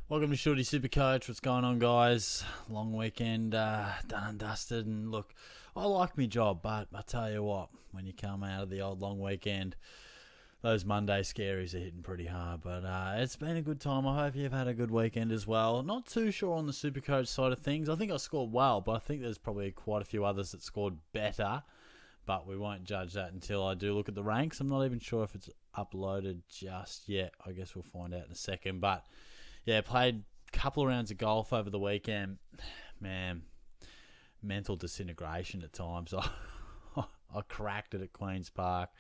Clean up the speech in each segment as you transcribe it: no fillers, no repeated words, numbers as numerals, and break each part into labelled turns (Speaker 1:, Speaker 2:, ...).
Speaker 1: Welcome to Shorty SuperCoach. What's going on, guys? Long weekend, done and dusted. And look, I like my job, but I tell you what, when you come out of the old long weekend, those Monday scaries are hitting pretty hard. But it's been a good time. I hope you've had a good weekend as well. Not too sure on the SuperCoach side of things. I think I scored well, but I think there's probably quite a few others that scored better. But we won't judge that until I do look at the ranks. I'm not even sure if it's uploaded just yet. I guess we'll find out in a second. But yeah, played a couple of rounds of golf over the weekend. Man, mental disintegration at times. I cracked it at Queen's Park.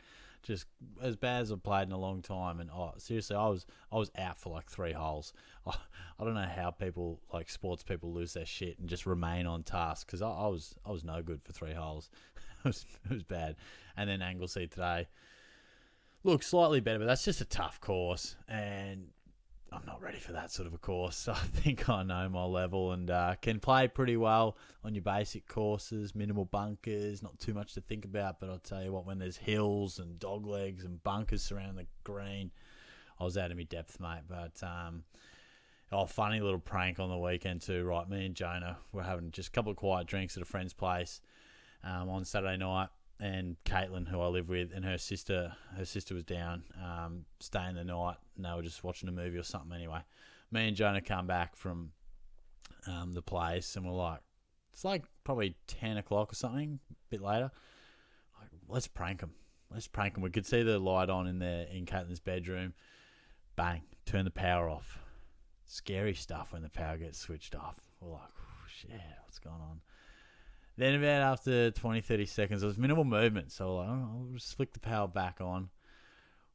Speaker 1: Just as bad as I've played in a long time. And seriously, I was out for like 3 holes. I don't know how people, like sports people, lose their shit and just remain on task, because I was no good for 3 holes. it was bad. And then Anglesey today. Look, slightly better, but that's just a tough course. And I'm not ready for that sort of a course. I think I know my level and can play pretty well on your basic courses, minimal bunkers, not too much to think about. But I'll tell you what, when there's hills and dog legs and bunkers surrounding the green, I was out of my depth, mate. But funny little prank on the weekend too, right? Me and Jonah were having just a couple of quiet drinks at a friend's place on Saturday night. And Caitlin, who I live with, and her sister was down staying the night, and they were just watching a movie or something. Anyway, me and Jonah come back from the place, and we're like, it's like probably 10 o'clock or something, a bit later. Like, let's prank them. We could see the light on in Caitlin's bedroom. Bang, turn the power off. Scary stuff when the power gets switched off. We're like, oh, shit, what's going on? Then about after 20, 30 seconds, there was minimal movement. So like, I'll just flick the power back on.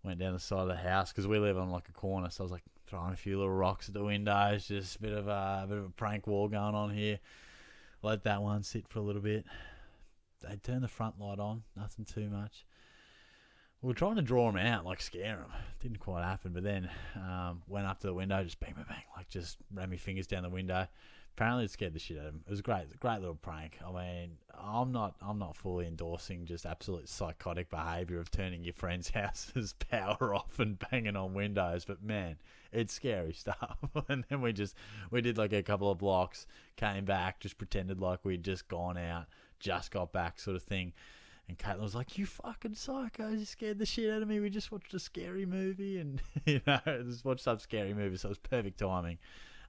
Speaker 1: Went down the side of the house because we live on like a corner. So I was like throwing a few little rocks at the windows. Just a bit of a prank war going on here. Let that one sit for a little bit. They turned the front light on. Nothing too much. We were trying to draw them out, like scare them. Didn't quite happen. But then went up to the window, just bang, bang, bang. Like just ran my fingers down the window. Apparently it scared the shit out of him. It was great little prank. I mean, I'm not fully endorsing just absolute psychotic behaviour of turning your friend's house's power off and banging on windows, but man, it's scary stuff. And then we did like a couple of blocks, came back, just pretended like we'd just gone out, just got back sort of thing. And Caitlin was like, "You fucking psychos, you scared the shit out of me. We just watched a scary movie," and just watched some scary movie, so it was perfect timing.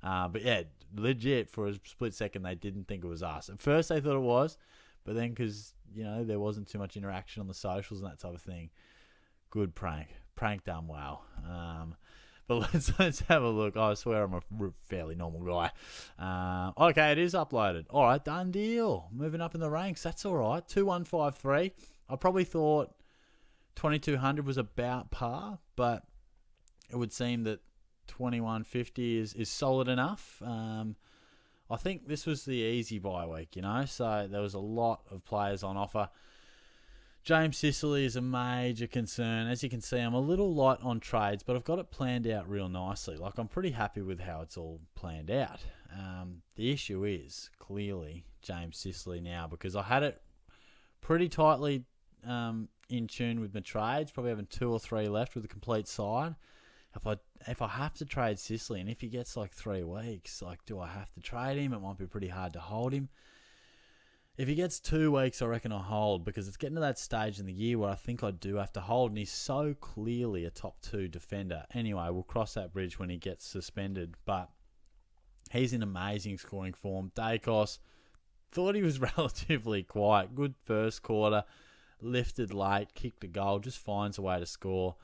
Speaker 1: But yeah, legit, for a split second, they didn't think it was us. At first, they thought it was, but then because, there wasn't too much interaction on the socials and that type of thing, good prank. Prank done well. But let's have a look. I swear I'm a fairly normal guy. Okay, it is uploaded. All right, done deal. Moving up in the ranks. That's all right. 2153. I probably thought 2200 was about par, but it would seem that 2150 is solid enough. I think this was the easy bye week, so there was a lot of players on offer. James Sicily is a major concern. As you can see, I'm a little light on trades, but I've got it planned out real nicely. Like, I'm pretty happy with how it's all planned out. The issue is clearly James Sicily now, because I had it pretty tightly in tune with my trades, probably having 2 or 3 left with a complete side. If I have to trade Sicily, and if he gets like 3 weeks, like, do I have to trade him? It might be pretty hard to hold him. If he gets 2 weeks, I reckon I'll hold, because it's getting to that stage in the year where I think I do have to hold, and he's so clearly a top 2 defender. Anyway, we'll cross that bridge when he gets suspended, but he's in amazing scoring form. Dacos, thought he was relatively quiet. Good first quarter, lifted late, kicked a goal, just finds a way to score.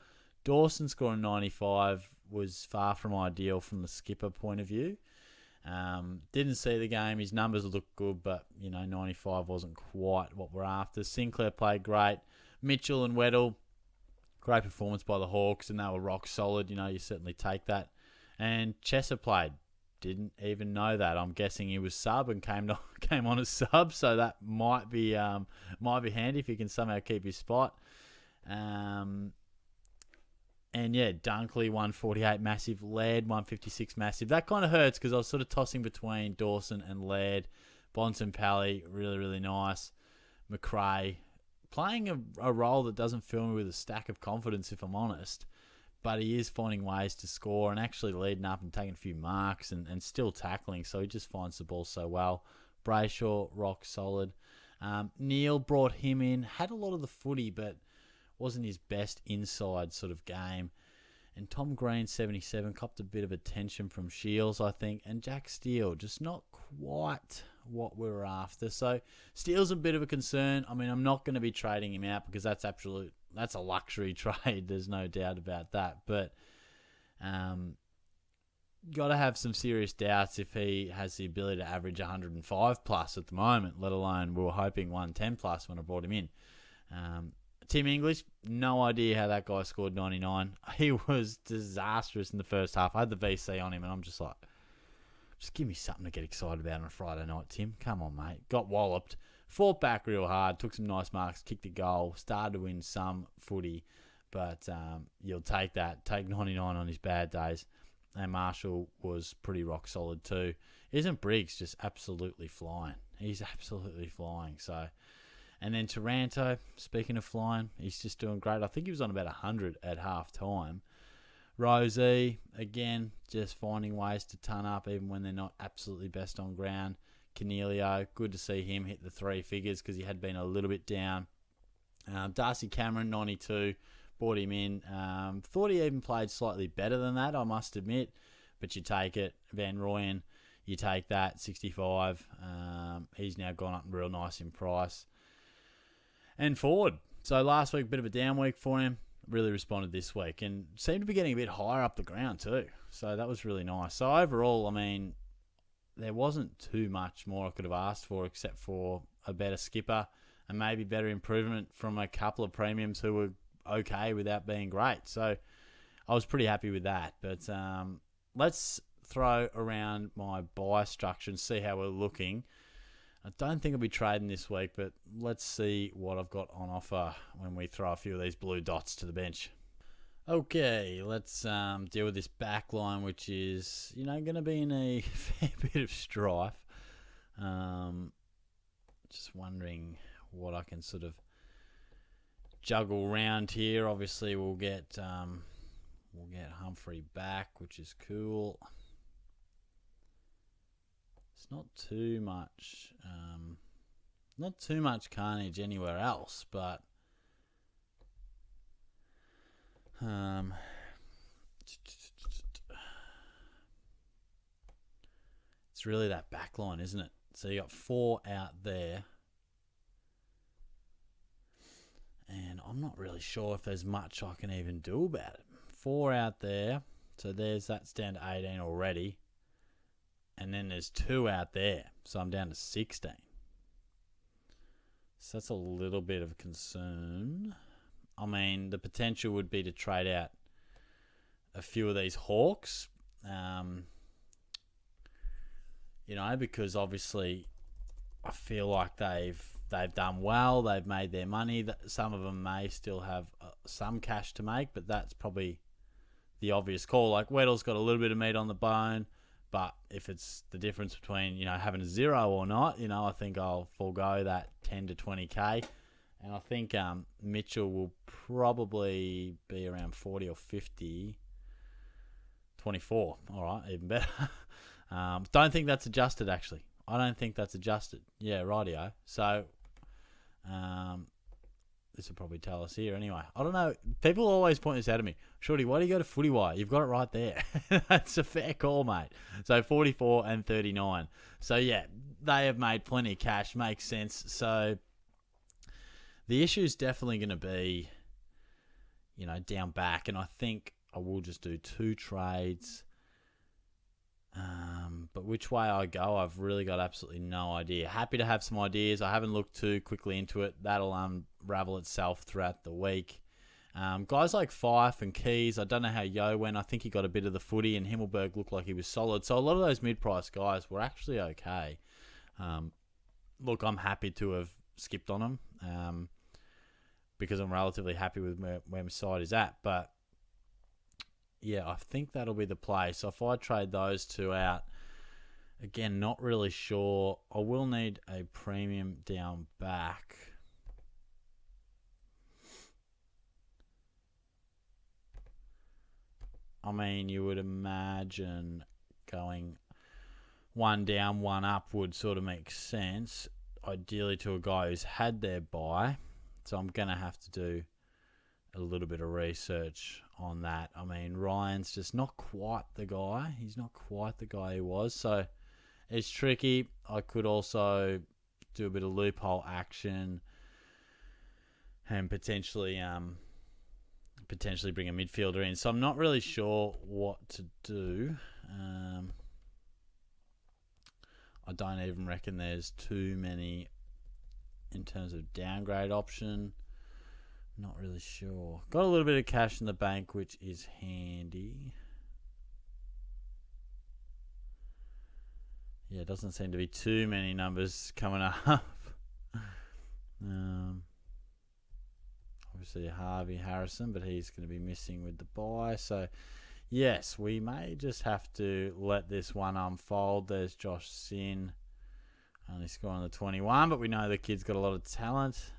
Speaker 1: Dawson scoring 95 was far from ideal from the skipper point of view. Didn't see the game. His numbers looked good, but 95 wasn't quite what we're after. Sinclair played great. Mitchell and Weddle, great performance by the Hawks, and they were rock solid. You certainly take that. And Chesser played. Didn't even know that. I'm guessing he was sub and came on as sub, so that might be handy if he can somehow keep his spot. And yeah, Dunkley 148 massive, Laird 156 massive. That kind of hurts because I was sort of tossing between Dawson and Laird. Bontempelli, really, really nice. McRae playing a role that doesn't fill me with a stack of confidence, if I'm honest. but he is finding ways to score and actually leading up and taking a few marks and still tackling. So he just finds the ball so well. Brayshaw, rock solid. Neil brought him in, had a lot of the footy, but wasn't his best inside sort of game. And Tom Green, 77, copped a bit of attention from Shields, I think. And Jack Steele, just not quite what we were after. So Steele's a bit of a concern. I mean, I'm not going to be trading him out because that's a luxury trade. There's no doubt about that. But got to have some serious doubts if he has the ability to average 105 plus at the moment, let alone we were hoping 110 plus when I brought him in. Tim English, no idea how that guy scored 99. He was disastrous in the first half. I had the VC on him, and I'm just like, just give me something to get excited about on a Friday night, Tim. Come on, mate. Got walloped. Fought back real hard. Took some nice marks. Kicked a goal. Started to win some footy. But you'll take that. Take 99 on his bad days. And Marshall was pretty rock solid too. Isn't Briggs just absolutely flying? He's absolutely flying. So... And then Taranto, speaking of flying, he's just doing great. I think he was on about 100 at half time. Rosie, again, just finding ways to ton up even when they're not absolutely best on ground. Cornelio, good to see him hit the 3 figures because he had been a little bit down. Darcy Cameron, 92, brought him in. Thought he even played slightly better than that, I must admit. But you take it. Van Rooyen, you take that, 65. He's now gone up real nice in price. And Ford. So last week, a bit of a down week for him. Really responded this week and seemed to be getting a bit higher up the ground too. So that was really nice. So overall, I mean, there wasn't too much more I could have asked for except for a better skipper and maybe better improvement from a couple of premiums who were okay without being great. So I was pretty happy with that. But let's throw around my buy structure and see how we're looking. I don't think I'll be trading this week, but let's see what I've got on offer when we throw a few of these blue dots to the bench. Okay, let's deal with this back line, which is, going to be in a fair bit of strife. Just wondering what I can sort of juggle around here. Obviously, we'll get Humphrey back, which is cool. It's not too much carnage anywhere else, but it's really that back line, isn't it? So you got 4 out there, and I'm not really sure if there's much I can even do about it. 4 out there, so that's down to 18 already. And then there's 2 out there, so I'm down to 16. So that's a little bit of a concern. I mean, the potential would be to trade out a few of these Hawks, because obviously I feel like they've done well. They've made their money. Some of them may still have some cash to make, but that's probably the obvious call. Like Weddle's got a little bit of meat on the bone. But if it's the difference between, having a 0 or not, I think I'll forego that 10 to 20K. And I think Mitchell will probably be around 40 or 50. 24. All right, even better. Don't think that's adjusted, actually. I don't think that's adjusted. Yeah, rightio. So this will probably tell us here anyway. I don't know. People always point this out to me. Shorty, why do you go to Footy Wire? You've got it right there. That's a fair call, mate. So 44 and 39. So yeah, they have made plenty of cash. Makes sense. So the issue is definitely going to be, down back. And I think I will just do 2 trades. But which way I go, I've really got absolutely no idea. Happy to have some ideas. I haven't looked too quickly into it. That'll unravel itself throughout the week. Guys like Fife and Keys, I don't know how Yo went. I think he got a bit of the footy, and Himmelberg looked like he was solid. So a lot of those mid-price guys were actually okay. Look, I'm happy to have skipped on them because I'm relatively happy with where my side is at. But yeah, I think that'll be the play. So if I trade those 2 out, again, not really sure. I will need a premium down back. I mean, you would imagine going one down, one up would sort of make sense, ideally to a guy who's had their bye. So I'm going to have to do a little bit of research on that. I mean, Ryan's just not quite the guy. He's not quite the guy he was. So it's tricky. I could also do a bit of loophole action and potentially bring a midfielder in. So I'm not really sure what to do. I don't even reckon there's too many in terms of downgrade option. Not really sure. Got a little bit of cash in the bank, which is handy. Yeah, it doesn't seem to be too many numbers coming up. Obviously Harvey Harrison, but he's going to be missing with the bye. So, yes, we may just have to let this one unfold. There's Josh Sin, only scoring the 21, but we know the kid's got a lot of talent.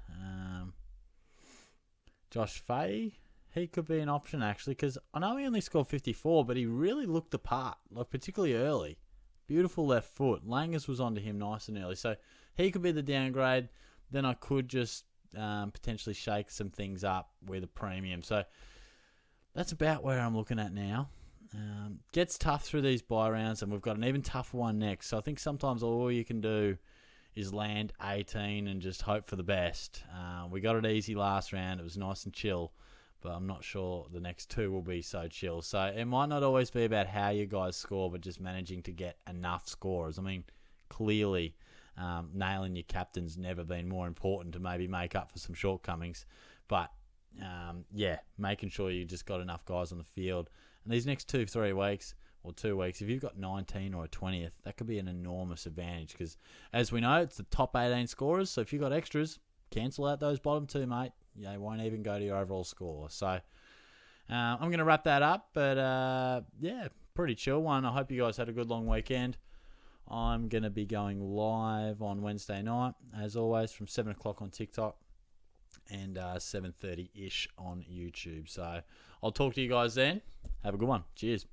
Speaker 1: Josh Fahey, he could be an option actually, because I know he only scored 54, but he really looked the part, like particularly early. Beautiful left foot. Langers was onto him nice and early, so he could be the downgrade. Then I could just potentially shake some things up with a premium. So that's about where I'm looking at now. Gets tough through these bye rounds, and we've got an even tougher one next. So I think sometimes all you can do is land 18 and just hope for the best. We got it easy last round. It was nice and chill, but I'm not sure the next two will be so chill. So it might not always be about how you guys score, but just managing to get enough scores. I mean, clearly nailing your captain's never been more important to maybe make up for some shortcomings. But, making sure you just got enough guys on the field. And these next 2 weeks, if you've got 19 or a 20th, that could be an enormous advantage because, as we know, it's the top 18 scorers. So if you've got extras, cancel out those bottom two, mate. They won't even go to your overall score. So I'm going to wrap that up. But, pretty chill one. I hope you guys had a good long weekend. I'm going to be going live on Wednesday night, as always, from 7 o'clock on TikTok and 7:30-ish on YouTube. So I'll talk to you guys then. Have a good one. Cheers.